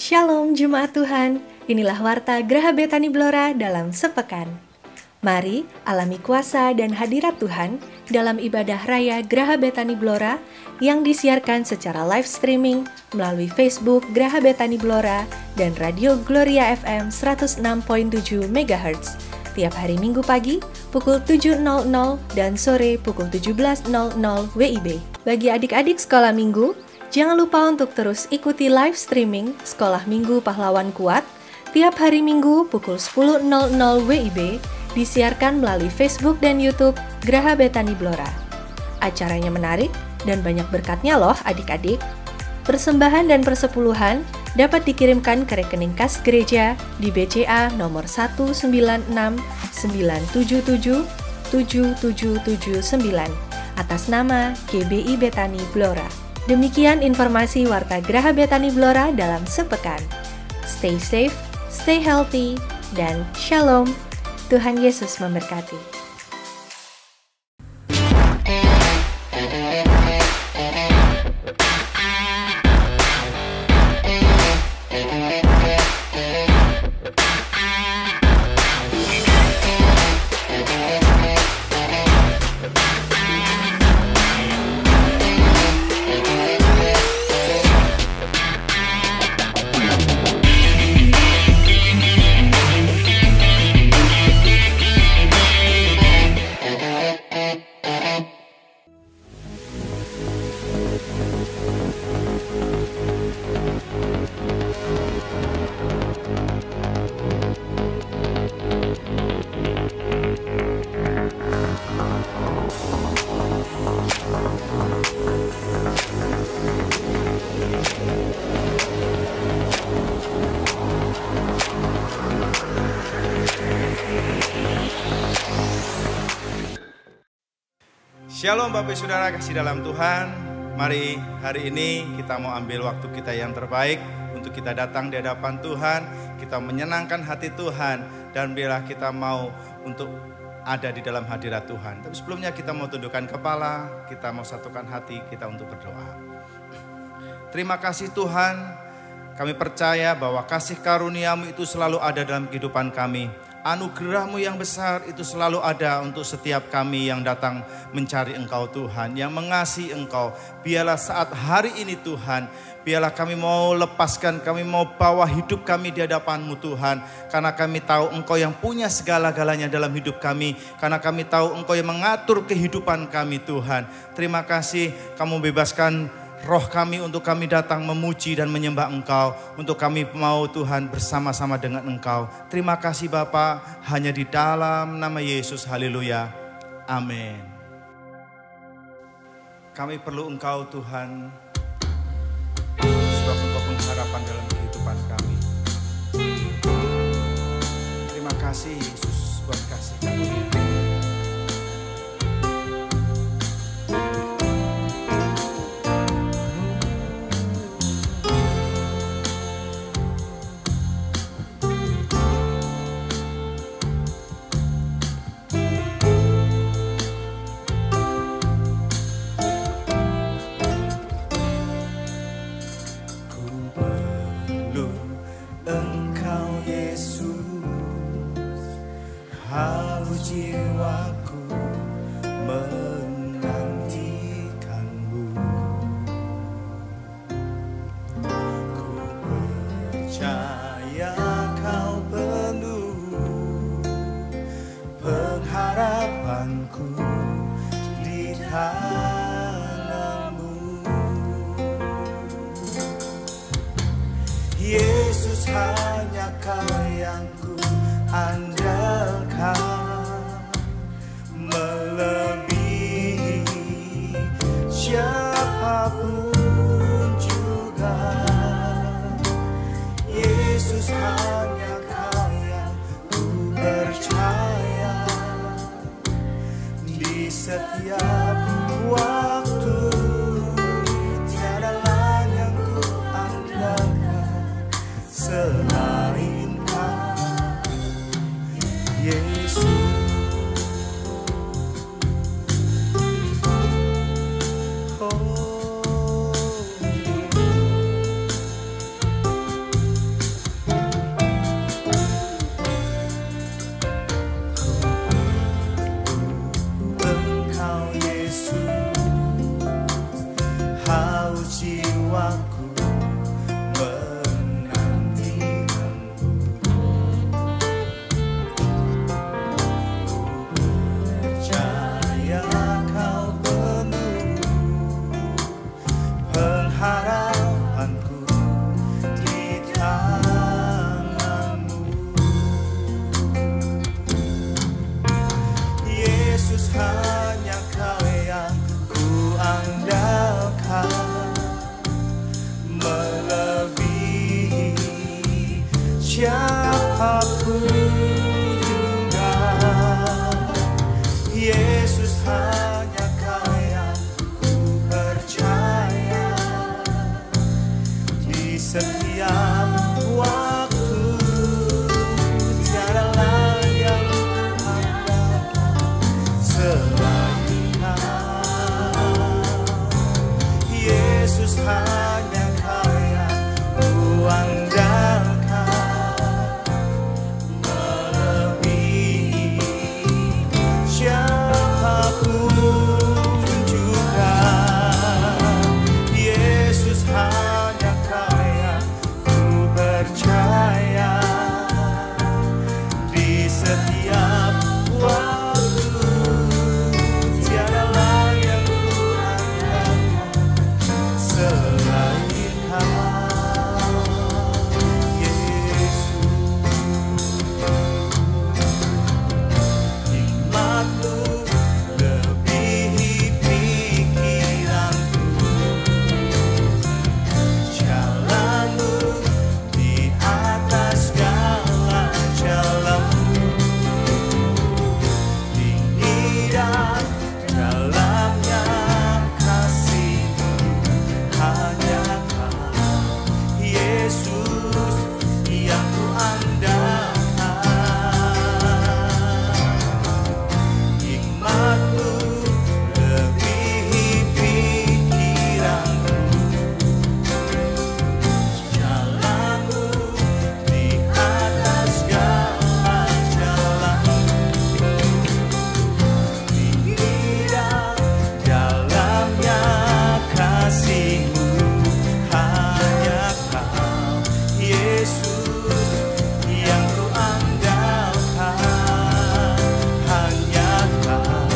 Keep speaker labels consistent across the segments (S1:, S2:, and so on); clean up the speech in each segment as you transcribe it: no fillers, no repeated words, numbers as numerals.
S1: Shalom Jemaat Tuhan, inilah Warta Graha Betani Blora dalam sepekan. Mari alami kuasa dan hadirat Tuhan dalam ibadah raya Graha Betani Blora yang disiarkan secara live streaming melalui Facebook Graha Betani Blora dan Radio Gloria FM 106.7 MHz tiap hari Minggu pagi pukul 7.00 dan sore pukul 17.00 WIB. Bagi adik-adik sekolah minggu, jangan lupa untuk terus ikuti live streaming Sekolah Minggu Pahlawan Kuat tiap hari Minggu pukul 10.00 WIB disiarkan melalui Facebook dan YouTube Graha Betani Blora. Acaranya menarik dan banyak berkatnya loh adik-adik. Persembahan dan persepuluhan dapat dikirimkan ke rekening kas gereja di BCA nomor 19697777779 atas nama GBI Betani Blora. Demikian informasi Warta Graha Betani Blora dalam sepekan. Stay safe, stay healthy, dan shalom. Tuhan Yesus memberkati.
S2: Shalom Bapak Saudara kasih dalam Tuhan. Mari hari ini kita mau ambil waktu kita yang terbaik untuk kita datang di hadapan Tuhan, kita menyenangkan hati Tuhan, dan biarlah kita mau untuk ada di dalam hadirat Tuhan. Tapi sebelumnya kita mau tundukkan kepala, kita mau satukan hati kita untuk berdoa. Terima kasih Tuhan, kami percaya bahwa kasih karunia-Mu itu selalu ada dalam kehidupan kami. Anugerah-Mu yang besar itu selalu ada untuk setiap kami yang datang mencari Engkau Tuhan, yang mengasihi Engkau. Biarlah saat hari ini Tuhan, biarlah kami mau lepaskan, kami mau bawa hidup kami di hadapan-Mu Tuhan. Karena kami tahu Engkau yang punya segala-galanya dalam hidup kami. Karena kami tahu Engkau yang mengatur kehidupan kami Tuhan. Terima kasih kamu bebaskan roh kami untuk kami datang memuji dan menyembah Engkau. Untuk kami mau Tuhan bersama-sama dengan Engkau. Terima kasih Bapa, hanya di dalam nama Yesus, haleluya, amin. Kami perlu Engkau Tuhan, sebab Engkau pengharapan dalam kehidupan kami. Terima kasih Yesus buat kasih karunia. haus jiwaku menantikanmu. Percaya kau penuh pengharapanku di tanganmu. Yesus, hanya kau yang ku andalkan, melebihi siapapun juga. Yesus, hanya kau yang ku percaya di setiap waktu. Tiada lain yang andalkan selain kau. Yesus, hanya kau yang ku andalkan, melebihi siapapun juga. Yesus, hanya kau yang ku percaya di setiap waktu. Tiada lain yang ku andalkan selain kau. Yesus, hikmat-Mu lebihi pikiranku, jalan-Mu di atas segala jalan-Mu, tinggi dan dalamnya kasih-Mu. Hanya Kau, Yesus, yang ku andalkan. Hikmat-Mu lebihi pikiranku, jalan-Mu di atas segala jalan-Mu, tinggi dan dalamnya kasih-Mu. Hanya Kau, Yesus, yang ku andalkan. Hanya Kau,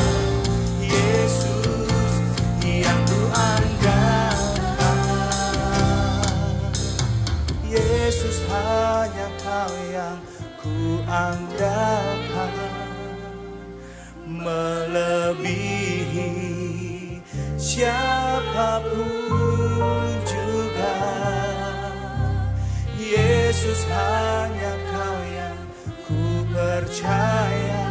S2: Yesus, yang ku andalkan. Yesus, hanya Kau yang ku andalkan, melebihi siapapun juga. Yesus, hanya Kau yang ku percaya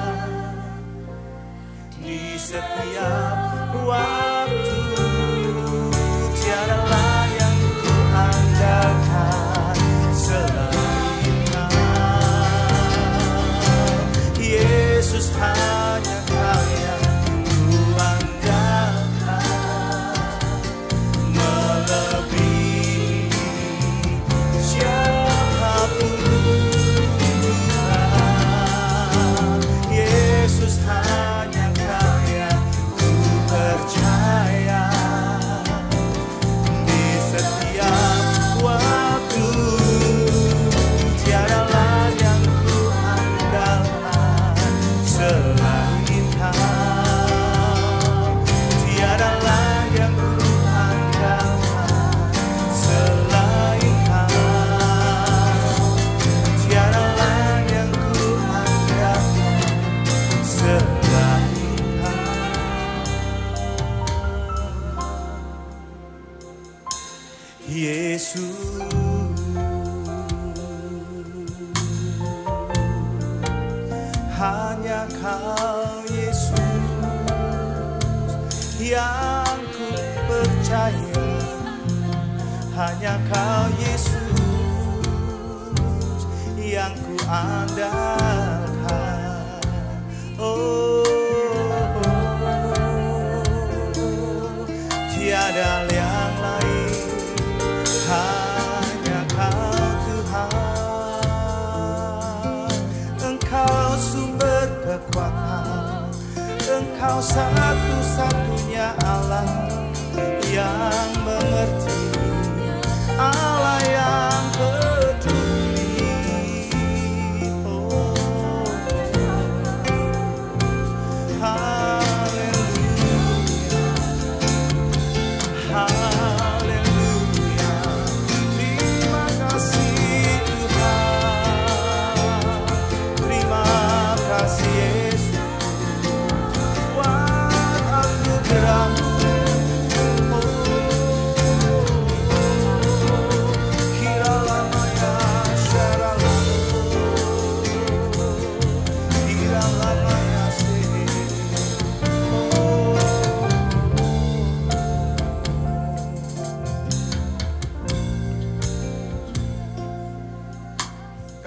S2: di setiap waktu. Tiada lain yang ku andalkan selain Kau. Yesus, hanya Kau yang ku andalkan, melebihi siapapun juga. Yesus, hanya Kau yang ku percaya di setiap waktu. Tiada lain yang ku andalkan selain Kau. Tiada lain yang ku andalkan selain Kau. Tiada lain yang ku andalkan selain Kau. Yesus, hanya Kau, Yesus, yang ku percaya. Hanya Kau, Yesus, yang ku andalkan. Oh, tiada yang lain, hanya Kau Tuhan. Engkau sumber kekuatan, Engkau satu-satunya Allah yang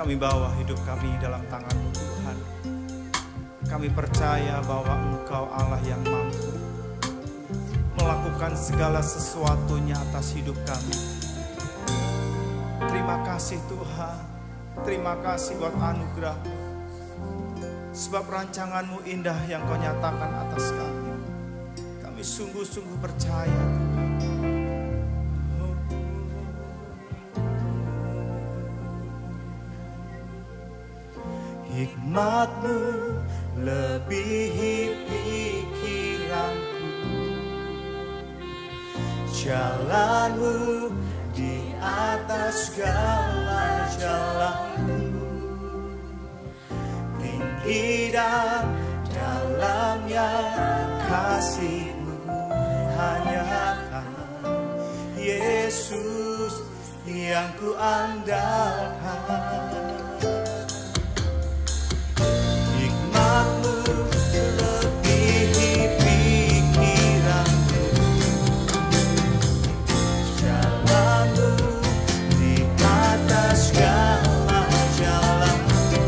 S2: Kami bawa hidup kami dalam tangan-Mu Tuhan. Kami percaya bahwa Engkau Allah yang mampu melakukan segala sesuatunya atas hidup kami. Terima kasih Tuhan. Terima kasih buat anugerah-Mu. Sebab rancangan-Mu indah yang Kau nyatakan atas kami. Kami sungguh-sungguh percaya Tuhan. Hikmat-Mu lebihi pikiranku, jalan-Mu di atas segala jalanku, tinggi dan dalamnya kasih-Mu hanya Yesus yang ku andalkan. Hikmat-Mu lebihi pikiranku, jalan-Mu di atas segala jalanku,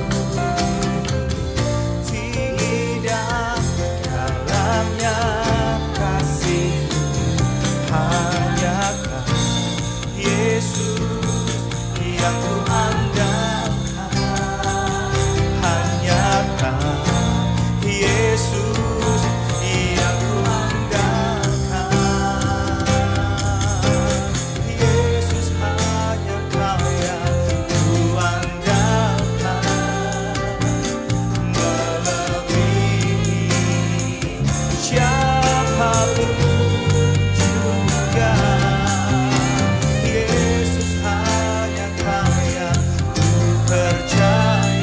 S2: tinggi dan dalamnya kasih-Mu hanya Yesus yang ku andalkan. Yesus yang ku andalkan. Yesus hanya Kau yang ku andalkan, melebihi siapapun juga. Yesus hanya Kau yang ku percaya.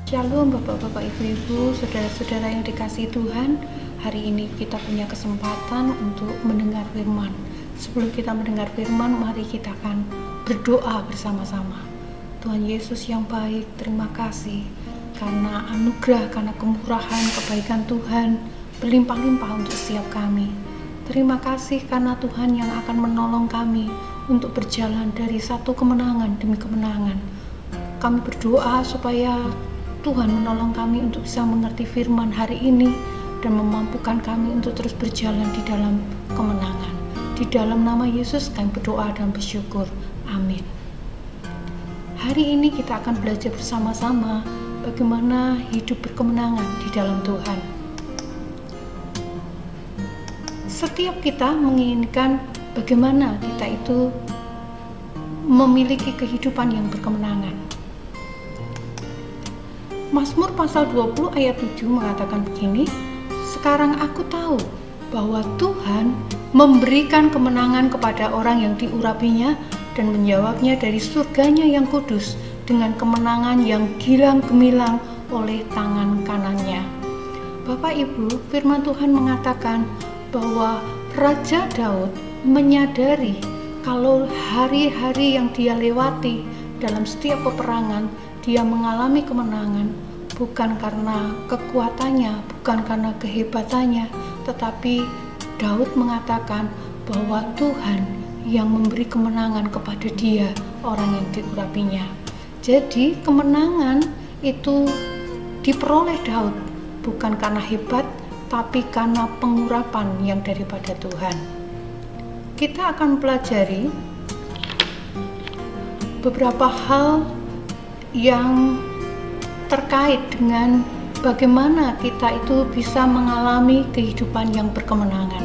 S3: Shalom Bapak-bapak, Ibu-ibu, saudara-saudara yang dikasihi Tuhan. Hari ini kita punya kesempatan untuk mendengar firman. Sebelum kita mendengar firman, mari kita akan berdoa bersama-sama. Tuhan Yesus yang baik, terima kasih karena anugerah, karena kemurahan, kebaikan Tuhan berlimpah-limpah untuk setiap kami. Terima kasih karena Tuhan yang akan menolong kami untuk berjalan dari satu kemenangan demi kemenangan. Kami berdoa supaya Tuhan menolong kami untuk bisa mengerti firman hari ini dan memampukan kami untuk terus berjalan di dalam kemenangan. Di dalam nama Yesus kami berdoa dan bersyukur. Amin. Hari ini kita akan belajar bersama-sama bagaimana hidup berkemenangan di dalam Tuhan. Setiap kita menginginkan bagaimana kita itu memiliki kehidupan yang berkemenangan. Mazmur pasal 20 ayat 7 mengatakan begini, "Sekarang aku tahu bahwa Tuhan memberikan kemenangan kepada orang yang diurapinya dan menjawabnya dari surganya yang kudus dengan kemenangan yang gilang gemilang oleh tangan kanannya." Bapak Ibu, firman Tuhan mengatakan bahwa Raja Daud menyadari kalau hari-hari yang dia lewati dalam setiap peperangan, dia mengalami kemenangan bukan karena kekuatannya, bukan karena kehebatannya, tetapi Daud mengatakan bahwa Tuhan yang memberi kemenangan kepada dia, orang yang diurapinya. Jadi kemenangan itu diperoleh Daud bukan karena hebat, tapi karena pengurapan yang daripada Tuhan. Kita akan pelajari beberapa hal yang terkait dengan bagaimana kita itu bisa mengalami kehidupan yang berkemenangan.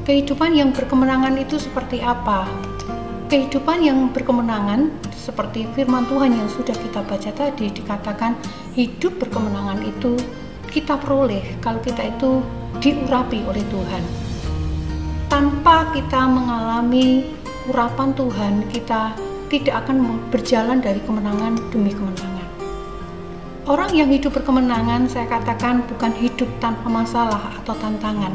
S3: Kehidupan yang berkemenangan itu seperti apa? Kehidupan yang berkemenangan seperti firman Tuhan yang sudah kita baca tadi, dikatakan hidup berkemenangan itu kita peroleh kalau kita itu diurapi oleh Tuhan. Tanpa kita mengalami urapan Tuhan, kita tidak akan berjalan dari kemenangan demi kemenangan. Orang yang hidup berkemenangan, saya katakan, bukan hidup tanpa masalah atau tantangan.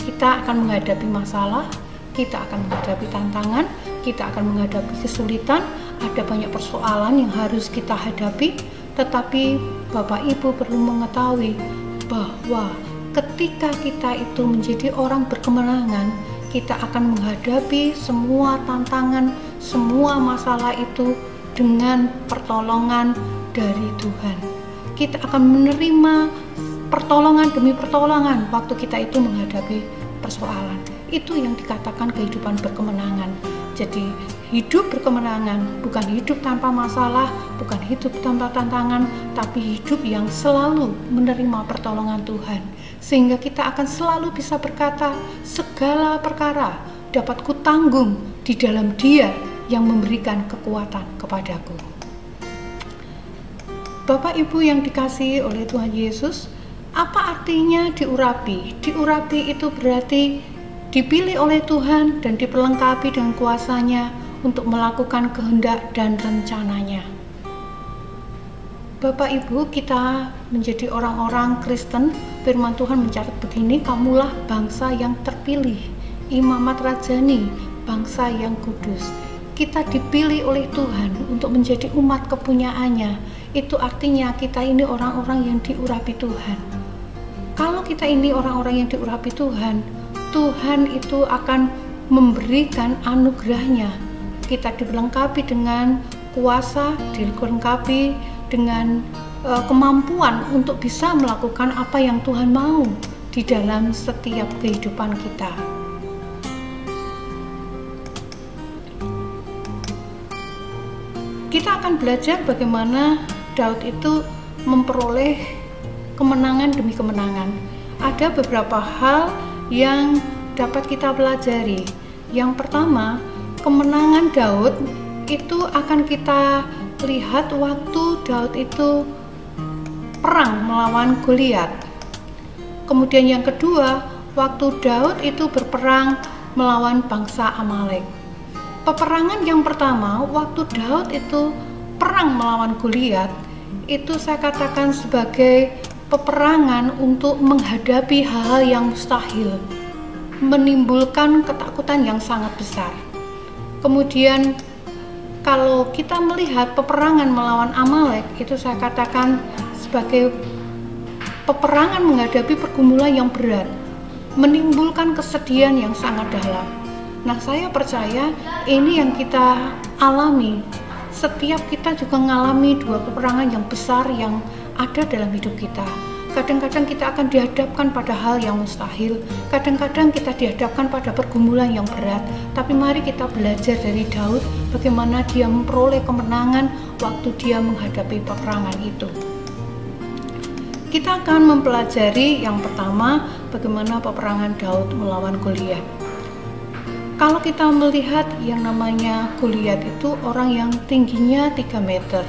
S3: Kita akan menghadapi masalah, kita akan menghadapi tantangan, kita akan menghadapi kesulitan, ada banyak persoalan yang harus kita hadapi, tetapi Bapak Ibu perlu mengetahui bahwa ketika kita itu menjadi orang berkemenangan, kita akan menghadapi semua tantangan, semua masalah itu dengan pertolongan dari Tuhan. Kita akan menerima pertolongan demi pertolongan waktu kita itu menghadapi persoalan. Itu yang dikatakan kehidupan berkemenangan. Jadi hidup berkemenangan bukan hidup tanpa masalah, bukan hidup tanpa tantangan, tapi hidup yang selalu menerima pertolongan Tuhan. Sehingga kita akan selalu bisa berkata, segala perkara dapat kutanggung di dalam Dia yang memberikan kekuatan kepadaku. Bapak Ibu yang dikasihi oleh Tuhan Yesus, apa artinya diurapi? Diurapi itu berarti dipilih oleh Tuhan dan diperlengkapi dengan kuasa-Nya untuk melakukan kehendak dan rencananya. Bapak Ibu, kita menjadi orang-orang Kristen, firman Tuhan mencatat begini, kamulah bangsa yang terpilih, imamat rajani, bangsa yang kudus. Kita dipilih oleh Tuhan untuk menjadi umat kepunyaannya. Itu artinya kita ini orang-orang yang diurapi Tuhan. Kalau kita ini orang-orang yang diurapi Tuhan, Tuhan itu akan memberikan anugerahnya. Kita dilengkapi dengan kuasa, dilengkapi dengan kemampuan untuk bisa melakukan apa yang Tuhan mau di dalam setiap kehidupan kita. Kita akan belajar bagaimana Daud itu memperoleh kemenangan demi kemenangan. Ada beberapa hal yang dapat kita pelajari. Yang pertama, kemenangan Daud itu akan kita lihat waktu Daud itu perang melawan Goliat. Kemudian yang kedua, waktu Daud itu berperang melawan bangsa Amalek. Peperangan yang pertama, waktu Daud itu perang melawan Goliat, itu saya katakan sebagai peperangan untuk menghadapi hal-hal yang mustahil, menimbulkan ketakutan yang sangat besar. Kemudian kalau kita melihat peperangan melawan Amalek, itu saya katakan sebagai peperangan menghadapi pergumulan yang berat, menimbulkan kesedihan yang sangat dalam. Nah, saya percaya ini yang kita alami. Setiap kita juga mengalami dua peperangan yang besar yang ada dalam hidup kita. Kadang-kadang kita akan dihadapkan pada hal yang mustahil, kadang-kadang kita dihadapkan pada pergumulan yang berat. Tapi mari kita belajar dari Daud bagaimana dia memperoleh kemenangan waktu dia menghadapi peperangan itu. Kita akan mempelajari yang pertama bagaimana peperangan Daud melawan Goliat. Kalau kita melihat yang namanya Goliat itu orang yang tingginya 3 meter,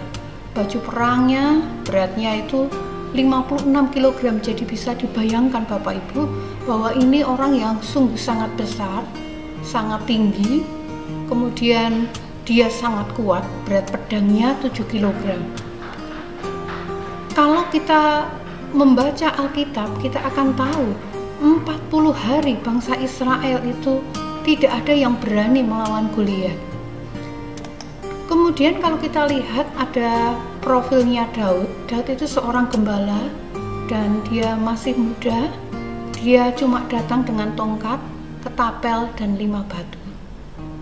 S3: baju perangnya beratnya itu 56 kg, jadi bisa dibayangkan Bapak Ibu bahwa ini orang yang sungguh sangat besar, sangat tinggi, kemudian dia sangat kuat, berat pedangnya 7 kg. Kalau kita membaca Alkitab, kita akan tahu 40 hari bangsa Israel itu tidak ada yang berani melawan Goliat. Kemudian kalau kita lihat ada profilnya Daud. Daud itu seorang gembala dan dia masih muda. Dia cuma datang dengan tongkat, ketapel, dan 5 batu.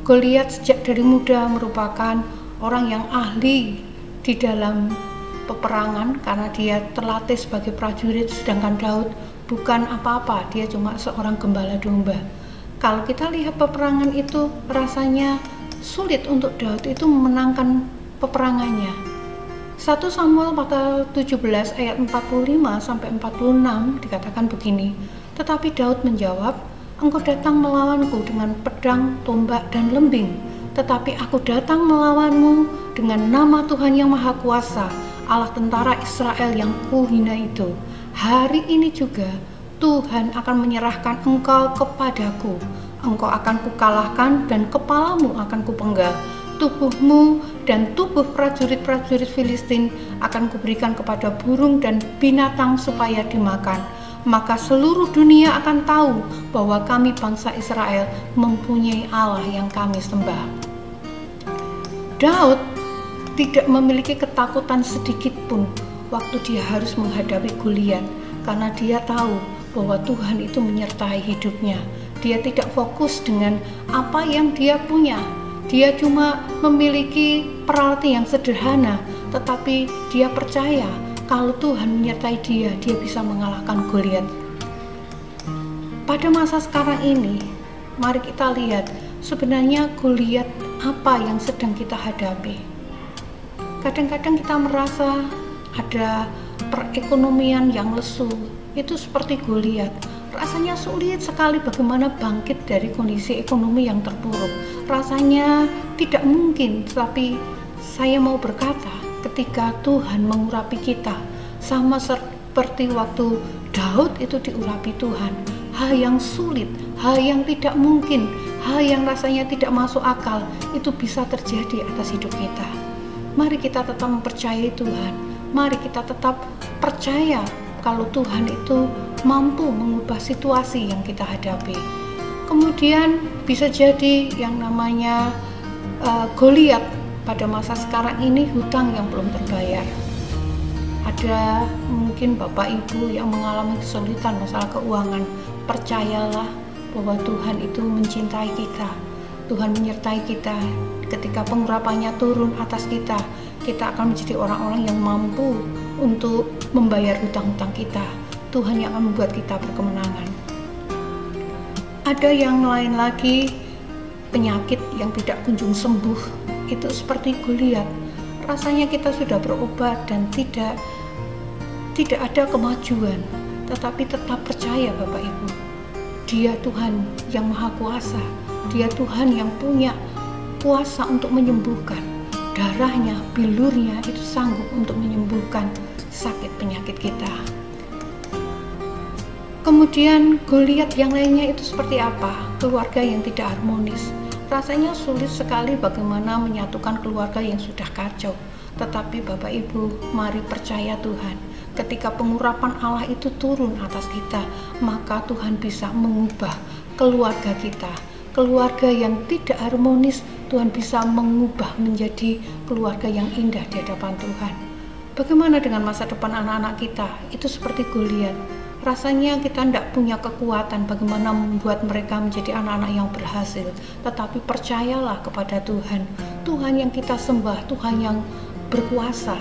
S3: Goliat sejak dari muda merupakan orang yang ahli di dalam peperangan karena dia terlatih sebagai prajurit, sedangkan Daud bukan apa-apa, dia cuma seorang gembala domba. Kalau kita lihat peperangan itu rasanya sulit untuk Daud itu memenangkan peperangannya. 1 Samuel pasal 17 ayat 45 sampai 46 dikatakan begini, tetapi Daud menjawab, engkau datang melawanku dengan pedang, tombak, dan lembing, tetapi aku datang melawanmu dengan nama Tuhan yang Maha Kuasa, Allah tentara Israel yang kuhina itu. Hari ini juga Tuhan akan menyerahkan engkau kepadaku. Engkau akan kukalahkan dan kepalamu akan kupenggal. Tubuhmu dan tubuh prajurit-prajurit Filistin akan kuberikan kepada burung dan binatang supaya dimakan. Maka seluruh dunia akan tahu bahwa kami bangsa Israel mempunyai Allah yang kami sembah. Daud tidak memiliki ketakutan sedikit pun waktu dia harus menghadapi Goliat, karena dia tahu bahwa Tuhan itu menyertai hidupnya. Dia tidak fokus dengan apa yang dia punya. Dia cuma memiliki peralatan yang sederhana, tetapi dia percaya kalau Tuhan menyertai dia, dia bisa mengalahkan Goliat. Pada masa sekarang ini, mari kita lihat sebenarnya Goliat apa yang sedang kita hadapi. Kadang-kadang kita merasa ada perekonomian yang lesu, itu seperti Goliat. Rasanya sulit sekali bagaimana bangkit dari kondisi ekonomi yang terpuruk. Rasanya tidak mungkin, tetapi saya mau berkata, ketika Tuhan mengurapi kita, sama seperti waktu Daud itu diurapi Tuhan, hal yang sulit, hal yang tidak mungkin, hal yang rasanya tidak masuk akal, itu bisa terjadi atas hidup kita. Mari kita tetap mempercayai Tuhan. Mari kita tetap percaya kalau Tuhan itu mampu mengubah situasi yang kita hadapi. Kemudian bisa jadi yang namanya Goliat pada masa sekarang ini hutang yang belum terbayar. Ada mungkin Bapak Ibu yang mengalami kesulitan masalah keuangan. Percayalah bahwa Tuhan itu mencintai kita. Tuhan menyertai kita. Ketika pengurapannya turun atas kita, kita akan menjadi orang-orang yang mampu untuk membayar hutang-hutang kita. Tuhan yang akan membuat kita berkemenangan. Ada yang lain lagi, penyakit yang tidak kunjung sembuh. Itu seperti Goliat. Rasanya kita sudah berobat dan tidak ada kemajuan. Tetapi tetap percaya Bapak Ibu. Dia Tuhan yang Maha Kuasa. Dia Tuhan yang punya kuasa untuk menyembuhkan. Darahnya, bilurnya itu sanggup untuk menyembuhkan sakit penyakit kita. Kemudian Goliat yang lainnya itu seperti apa? Keluarga yang tidak harmonis. Rasanya sulit sekali bagaimana menyatukan keluarga yang sudah kacau. Tetapi Bapak Ibu, mari percaya Tuhan. Ketika pengurapan Allah itu turun atas kita, maka Tuhan bisa mengubah keluarga kita. Keluarga yang tidak harmonis, Tuhan bisa mengubah menjadi keluarga yang indah di hadapan Tuhan. Bagaimana dengan masa depan anak-anak kita? Itu seperti Goliat. Rasanya kita tidak punya kekuatan bagaimana membuat mereka menjadi anak-anak yang berhasil. Tetapi percayalah kepada Tuhan. Tuhan yang kita sembah, Tuhan yang berkuasa.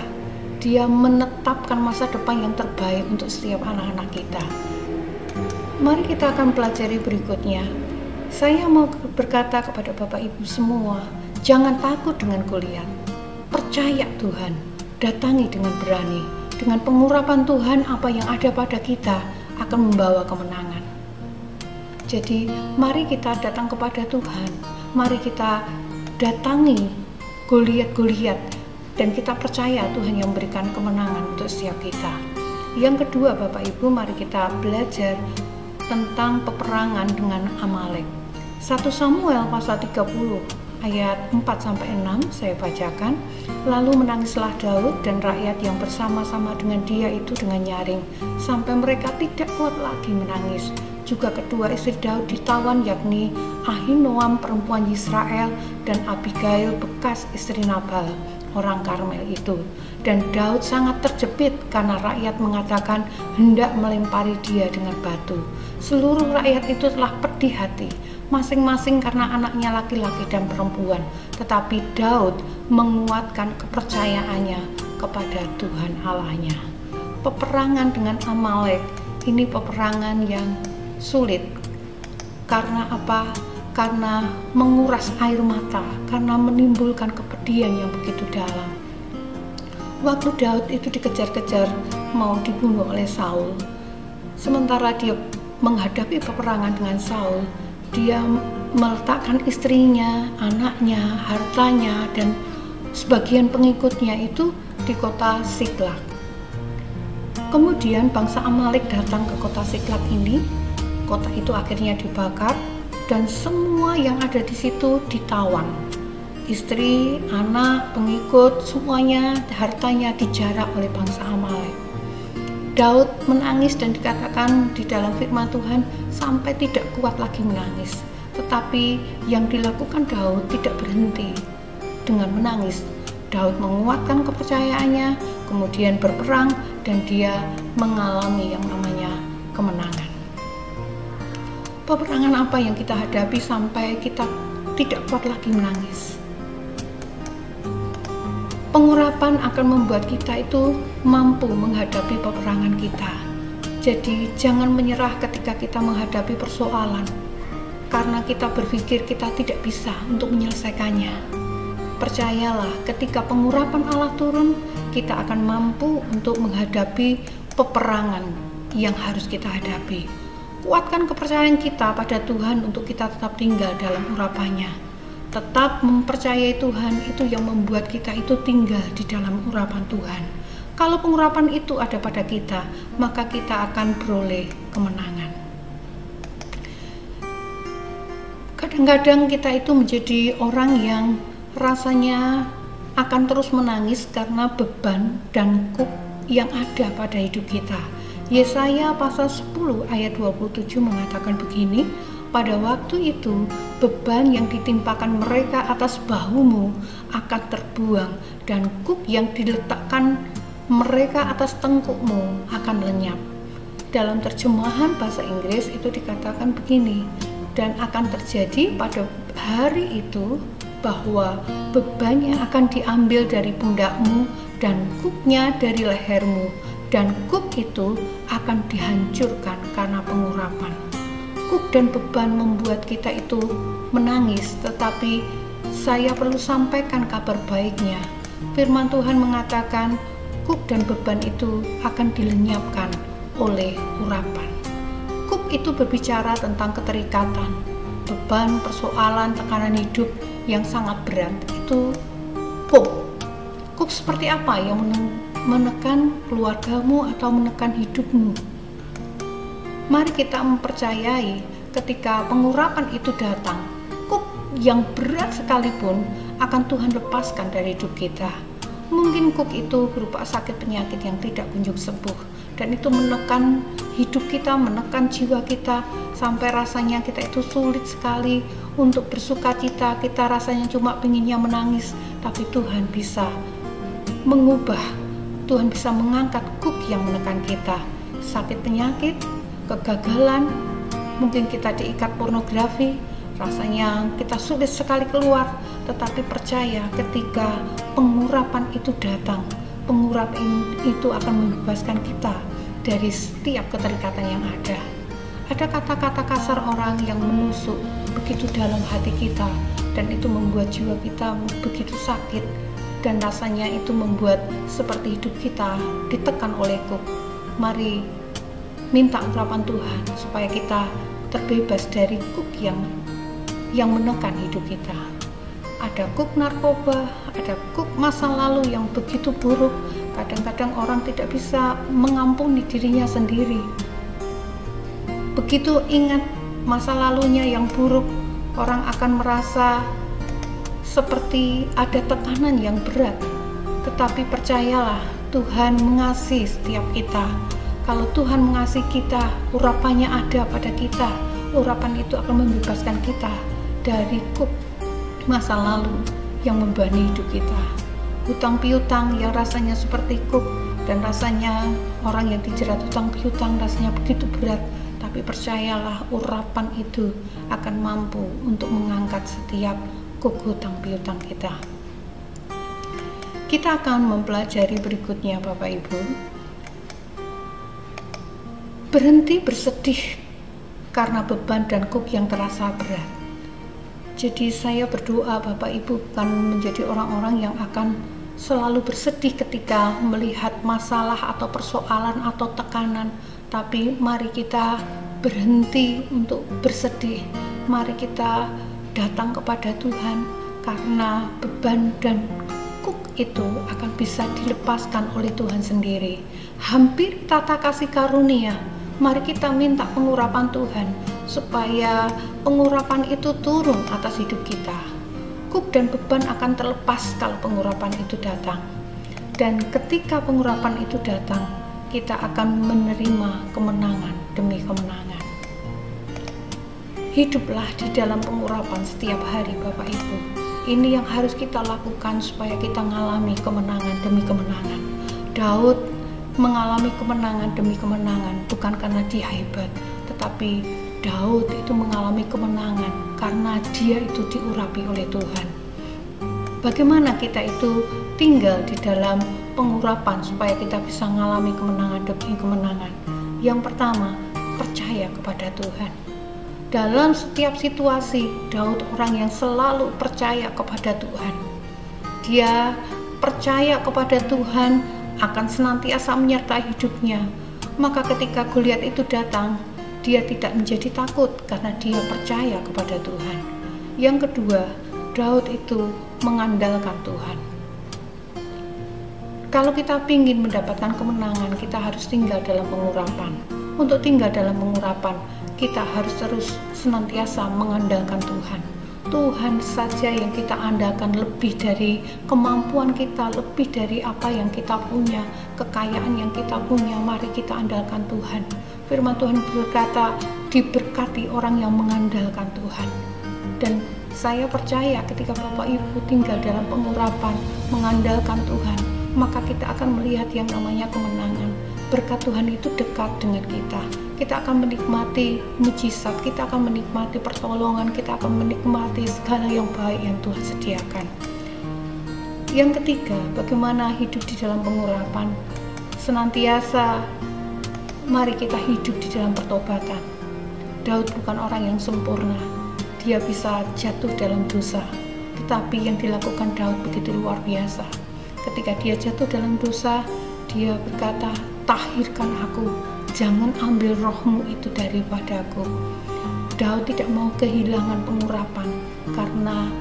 S3: Dia menetapkan masa depan yang terbaik untuk setiap anak-anak kita. Mari kita akan pelajari berikutnya. Saya mau berkata kepada Bapak Ibu semua, jangan takut dengan Goliat. Percaya Tuhan, datangi dengan berani. Dengan pengurapan Tuhan, apa yang ada pada kita akan membawa kemenangan. Jadi, mari kita datang kepada Tuhan. Mari kita datangi Goliat-Goliat dan kita percaya Tuhan yang memberikan kemenangan untuk setiap kita. Yang kedua, Bapak Ibu, mari kita belajar tentang peperangan dengan Amalek. 1 Samuel pasal 30 ayat 4-6 saya bacakan. Lalu menangislah Daud dan rakyat yang bersama-sama dengan dia itu dengan nyaring, sampai mereka tidak kuat lagi menangis. Juga kedua istri Daud ditawan, yakni Ahinoam perempuan Yisrael dan Abigail bekas istri Nabal orang Karmel itu. Dan Daud sangat terjepit karena rakyat mengatakan hendak melempari dia dengan batu. Seluruh rakyat itu telah pedih hati, masing-masing karena anaknya laki-laki dan perempuan. Tetapi Daud menguatkan kepercayaannya kepada Tuhan Allahnya. Peperangan dengan Amalek ini peperangan yang sulit. Karena apa? Karena menguras air mata, karena menimbulkan kepedihan yang begitu dalam. Waktu Daud itu dikejar-kejar mau dibunuh oleh Saul, sementara dia menghadapi peperangan dengan Saul, dia meletakkan istrinya, anaknya, hartanya, dan sebagian pengikutnya itu di kota Siklag. Kemudian bangsa Amalek datang ke kota Siklag ini. Kota itu akhirnya dibakar dan semua yang ada di situ ditawan. Istri, anak, pengikut, semuanya, hartanya dijarah oleh bangsa Amalek. Daud menangis dan dikatakan di dalam firman Tuhan sampai tidak kuat lagi menangis. Tetapi yang dilakukan Daud tidak berhenti dengan menangis. Daud menguatkan kepercayaannya, kemudian berperang, dan dia mengalami yang namanya kemenangan. Peperangan apa yang kita hadapi sampai kita tidak kuat lagi menangis? Pengurapan akan membuat kita itu mampu menghadapi peperangan kita. Jadi jangan menyerah ketika kita menghadapi persoalan, karena kita berpikir kita tidak bisa untuk menyelesaikannya. Percayalah, ketika pengurapan Allah turun, kita akan mampu untuk menghadapi peperangan yang harus kita hadapi. Kuatkan kepercayaan kita pada Tuhan untuk kita tetap tinggal dalam urapannya. Tetap mempercayai Tuhan itu yang membuat kita itu tinggal di dalam urapan Tuhan. Kalau pengurapan itu ada pada kita, maka kita akan beroleh kemenangan. Kadang-kadang kita itu menjadi orang yang rasanya akan terus menangis karena beban dan kuk yang ada pada hidup kita. Yesaya pasal 10 ayat 27 mengatakan begini, pada waktu itu beban yang ditimpakan mereka atas bahumu akan terbuang, dan kuk yang diletakkan mereka atas tengkukmu akan lenyap. Dalam terjemahan bahasa Inggris itu dikatakan begini, dan akan terjadi pada hari itu bahwa bebannya akan diambil dari pundakmu dan kuknya dari lehermu, dan kuk itu akan dihancurkan karena pengurapan. Kuk dan beban membuat kita itu menangis, tetapi saya perlu sampaikan kabar baiknya. Firman Tuhan mengatakan kuk dan beban itu akan dilenyapkan oleh urapan. Kuk itu berbicara tentang keterikatan, beban, persoalan, tekanan hidup yang sangat berat. Itu kuk. Kuk seperti apa yang menekan keluargamu atau menekan hidupmu? Mari kita mempercayai ketika pengurapan itu datang, kuk yang berat sekalipun akan Tuhan lepaskan dari hidup kita. Mungkin kuk itu berupa sakit penyakit yang tidak kunjung sembuh, dan itu menekan hidup kita, menekan jiwa kita, sampai rasanya kita itu sulit sekali untuk bersukacita. Kita rasanya cuma pengennya menangis, tapi Tuhan bisa mengubah, Tuhan bisa mengangkat kuk yang menekan kita. Sakit penyakit, kegagalan, mungkin kita diikat pornografi, rasanya kita sulit sekali keluar, tetapi percaya ketika pengurapan itu datang, pengurapan itu akan membebaskan kita dari setiap keterikatan yang ada. Ada kata-kata kasar orang yang menusuk begitu dalam hati kita, dan itu membuat jiwa kita begitu sakit, dan rasanya itu membuat seperti hidup kita ditekan oleh kuk. Mari minta urapan Tuhan supaya kita terbebas dari kuk yang menekan hidup kita. Ada kuk narkoba, ada kuk masa lalu yang begitu buruk. Kadang-kadang orang tidak bisa mengampuni dirinya sendiri. Begitu ingat masa lalunya yang buruk, orang akan merasa seperti ada tekanan yang berat. Tetapi percayalah, Tuhan mengasihi setiap kita. Kalau Tuhan mengasihi kita, urapannya ada pada kita. Urapan itu akan membebaskan kita dari kuk masa lalu yang membebani hidup kita. Hutang piutang yang rasanya seperti kuk, dan rasanya orang yang dijerat hutang piutang rasanya begitu berat. Tapi percayalah, urapan itu akan mampu untuk mengangkat setiap kuk hutang piutang kita. Kita akan mempelajari berikutnya Bapak Ibu. Berhenti bersedih karena beban dan kuk yang terasa berat. Jadi saya berdoa Bapak Ibu bukan menjadi orang-orang yang akan selalu bersedih ketika melihat masalah atau persoalan atau tekanan, tapi mari kita berhenti untuk bersedih. Mari kita datang kepada Tuhan, karena beban dan kuk itu akan bisa dilepaskan oleh Tuhan sendiri. Hampir tata kasih karunia, mari kita minta pengurapan Tuhan supaya pengurapan itu turun atas hidup kita. Kuk dan beban akan terlepas kalau pengurapan itu datang. Dan ketika pengurapan itu datang, kita akan menerima kemenangan demi kemenangan. Hiduplah di dalam pengurapan setiap hari Bapak Ibu. Ini yang harus kita lakukan supaya kita mengalami kemenangan demi kemenangan. Daud mengalami kemenangan demi kemenangan bukan karena dia hebat, tetapi Daud itu mengalami kemenangan karena dia itu diurapi oleh Tuhan. Bagaimana kita itu tinggal di dalam pengurapan supaya kita bisa mengalami kemenangan demi kemenangan? Yang pertama, percaya kepada Tuhan. Dalam setiap situasi, Daud orang yang selalu percaya kepada Tuhan. Dia percaya kepada Tuhan akan senantiasa menyertai hidupnya. Maka ketika Goliat itu datang, dia tidak menjadi takut karena dia percaya kepada Tuhan. Yang kedua, Daud itu mengandalkan Tuhan. Kalau kita ingin mendapatkan kemenangan, kita harus tinggal dalam pengurapan. Untuk tinggal dalam pengurapan, kita harus terus senantiasa mengandalkan Tuhan. Tuhan saja yang kita andalkan, lebih dari kemampuan kita, lebih dari apa yang kita punya, kekayaan yang kita punya. Mari kita andalkan Tuhan. Firman Tuhan berkata, diberkati orang yang mengandalkan Tuhan. Dan saya percaya ketika Bapak Ibu tinggal dalam pengurapan, mengandalkan Tuhan, maka kita akan melihat yang namanya kemenangan. Berkat Tuhan itu dekat dengan kita. Kita akan menikmati mujizat, kita akan menikmati pertolongan, kita akan menikmati segala yang baik yang Tuhan sediakan. Yang ketiga, bagaimana hidup di dalam pengurapan? Senantiasa mari kita hidup di dalam pertobatan. Daud bukan orang yang sempurna, dia bisa jatuh dalam dosa, tetapi yang dilakukan Daud begitu luar biasa. Ketika dia jatuh dalam dosa, dia berkata, tahirkan aku, jangan ambil rohmu itu daripadaku. Daud tidak mau kehilangan pengurapan karena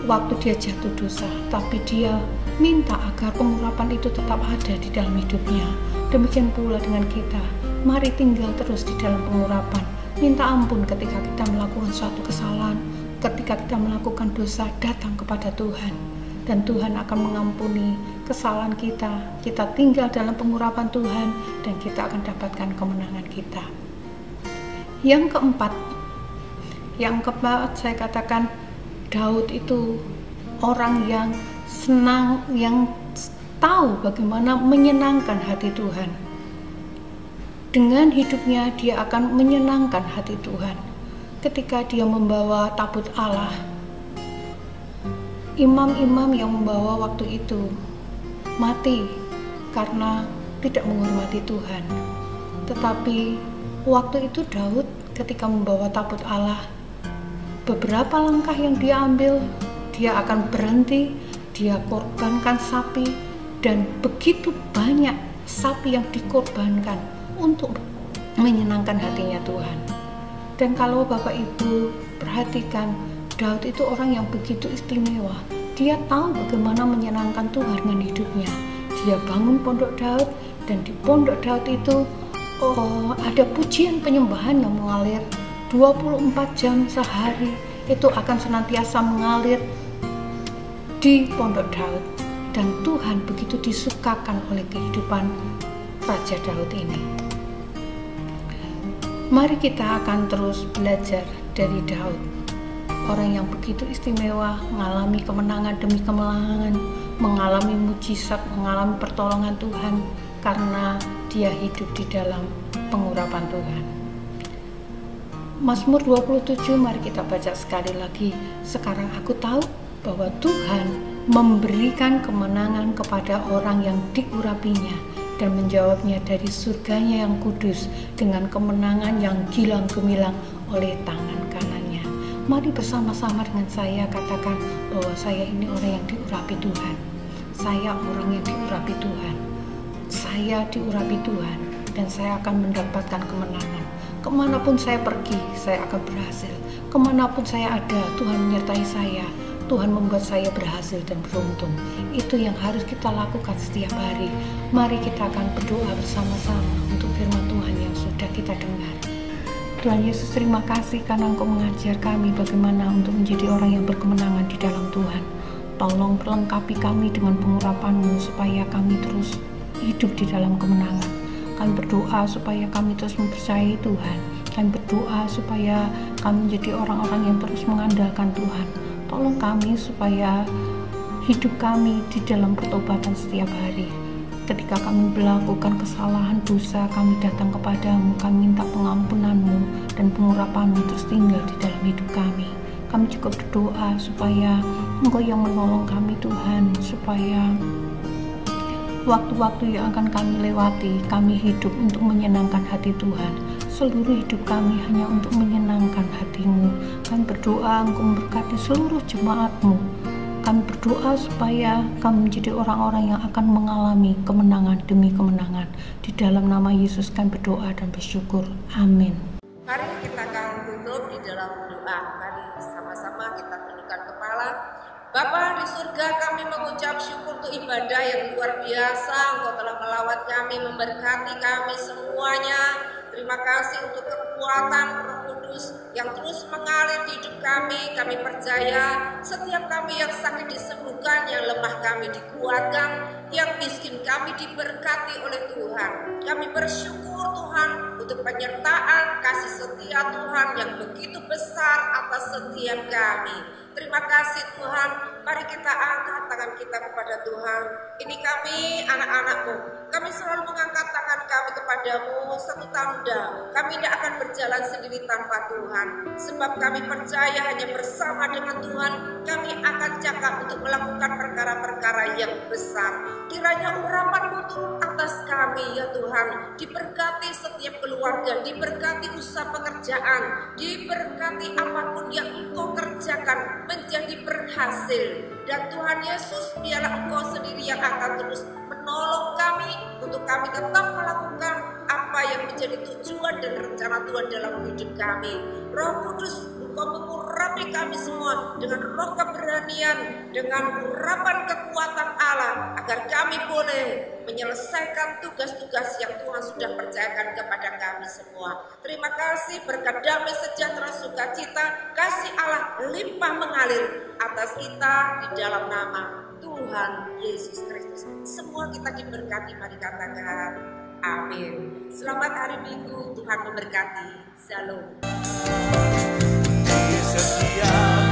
S3: waktu dia jatuh dosa, tapi dia minta agar pengurapan itu tetap ada di dalam hidupnya. Demikian pula dengan kita, mari tinggal terus di dalam pengurapan. Minta ampun ketika kita melakukan suatu kesalahan, ketika kita melakukan dosa, datang kepada Tuhan. Dan Tuhan akan mengampuni kesalahan kita. Kita tinggal dalam pengurapan Tuhan dan kita akan dapatkan kemenangan kita. Yang keempat saya katakan Daud itu orang yang senang, yang tahu bagaimana menyenangkan hati Tuhan. Dengan hidupnya dia akan menyenangkan hati Tuhan. Ketika dia membawa tabut Allah, imam-imam yang membawa waktu itu mati karena tidak menghormati Tuhan. Tetapi waktu itu Daud ketika membawa tabut Allah, beberapa langkah yang dia ambil, dia akan berhenti, dia korbankan sapi, dan begitu banyak sapi yang dikorbankan untuk menyenangkan hatinya Tuhan. Dan kalau Bapak Ibu perhatikan, Daud itu orang yang begitu istimewa. Dia tahu bagaimana menyenangkan Tuhan dengan hidupnya. Dia bangun pondok Daud, dan di pondok Daud itu ada pujian penyembahan yang mengalir 24 jam sehari. Itu akan senantiasa mengalir di pondok Daud. Dan Tuhan begitu disukakan oleh kehidupan Raja Daud ini. Mari kita akan terus belajar dari Daud. Orang yang begitu istimewa, mengalami kemenangan demi kemenangan, mengalami mujizat, mengalami pertolongan Tuhan karena dia hidup di dalam pengurapan Tuhan. Mazmur 27, mari kita baca sekali lagi. Sekarang aku tahu bahwa Tuhan memberikan kemenangan kepada orang yang diurapinya, dan menjawabnya dari surganya yang kudus dengan kemenangan yang gilang gemilang oleh tangan kanannya. Mari bersama-sama dengan saya katakan bahwa saya ini orang yang diurapi Tuhan. Saya orang yang diurapi Tuhan. Saya diurapi Tuhan, dan saya akan mendapatkan kemenangan. Kemanapun saya pergi, saya akan berhasil. Kemanapun saya ada, Tuhan menyertai saya. Tuhan membuat saya berhasil dan beruntung. Itu yang harus kita lakukan setiap hari. Mari kita akan berdoa bersama-sama untuk firman Tuhan yang sudah kita dengar. Tuhan Yesus, terima kasih karena Engkau mengajar kami bagaimana untuk menjadi orang yang berkemenangan di dalam Tuhan. Tolong perlengkapi kami dengan pengurapan-Mu supaya kami terus hidup di dalam kemenangan. Kami berdoa supaya kami terus mempercayai Tuhan. Kami berdoa supaya kami menjadi orang-orang yang terus mengandalkan Tuhan. Tolong kami supaya hidup kami di dalam pertobatan setiap hari. Ketika kami melakukan kesalahan dosa, kami datang kepadamu, kami minta pengampunan-Mu dan pengurapan-Mu terus tinggal di dalam hidup kami. Kami juga berdoa supaya Engkau yang menolong kami Tuhan, supaya waktu-waktu yang akan kami lewati, kami hidup untuk menyenangkan hati Tuhan. Seluruh hidup kami hanya untuk menyenangkan hati-Mu. Kami berdoa Engkau memberkati seluruh jemaat-Mu. Kami berdoa supaya kami menjadi orang-orang yang akan mengalami kemenangan demi kemenangan. Di dalam nama Yesus kami berdoa dan bersyukur. Amin.
S4: Mari kita akan tutup di dalam doa. Mari sama-sama kita tundukkan kepala. Bapa di surga, kami mengucap syukur untuk ibadah yang luar biasa. Engkau telah melawat kami, memberkati kami semuanya. Terima kasih untuk kekuatan Roh Kudus yang terus mengalir di hidup kami. Kami percaya setiap kami yang sakit disembuhkan, yang lemah kami dikuatkan, yang miskin kami diberkati oleh Tuhan. Kami bersyukur Tuhan untuk penyertaan kasih setia Tuhan yang begitu besar atas setiap kami. Terima kasih Tuhan. Mari kita angkat tangan kita kepada Tuhan. Ini kami anak-anak-Mu. Kami selalu mengangkat tangan kami kepadamu satu tanda. Kami tidak akan berjalan sendiri tanpa Tuhan. Sebab kami percaya hanya bersama dengan Tuhan kami akan cakap untuk melakukan perkara-perkara yang besar. Kiranya urapan-Mu turun atas kami ya Tuhan. Diberkati setiap keluarga, diberkati usaha pekerjaan, diberkati apapun yang Engkau kerjakan menjadi berhasil. Dan Tuhan Yesus, biarlah Engkau sendiri yang akan terus menolong kami untuk kami tetap melakukan apa yang menjadi tujuan dan rencana Tuhan dalam hidup kami. Roh Kudus, Engkau mengurapi kami semua dengan roh keberanian, dengan urapan kekuatan Allah, agar kami boleh menyelesaikan tugas-tugas yang Tuhan sudah percayakan kepada kami semua. Terima kasih, berkat damai sejahtera sukacita, kasih Allah limpah mengalir atas kita di dalam nama Tuhan Yesus Kristus. Semua kita diberkati, mari katakan amin. Selamat hari Minggu, Tuhan memberkati. Shalom.
S5: Setia